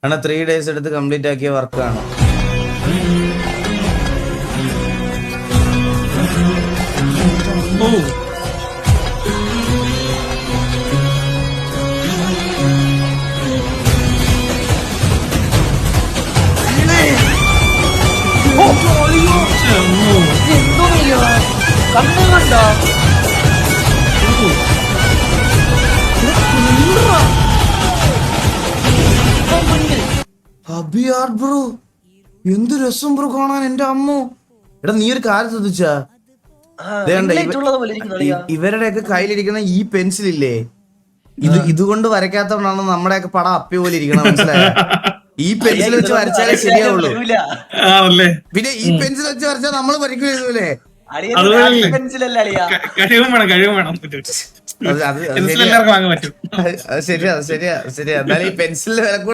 ആണ് 3 days എടുത്ത് complete ആക്കിയ വർക്കാണ്. ബ്രോ എന്ത് രസം ബ്രോ കാണാൻ എന്റെ അമ്മോ. എടാ നീ ഒരു കാര്യം ശ്രദ്ധിച്ചാ, ഇവരുടെയൊക്കെ കയ്യിലിരിക്കുന്ന ഈ പെൻസിലില്ലേ, ഇതുകൊണ്ട് വരയ്ക്കാത്തോണ്ടാണ് നമ്മുടെയൊക്കെ പടം അപ്പി പോലെ ഇരിക്കണം, മനസ്സിലായ? ഈ പെൻസിൽ വെച്ച് വരച്ചാലേ ശരിയാവുള്ളൂ. പിന്നെ ഈ പെൻസിൽ വെച്ച് വരച്ചാൽ നമ്മള് വരയ്ക്കൂലേ? ശരിയാ ശരിയാ ശരിയാ. എന്നാലും ഈ പെൻസിലിന്റെ വില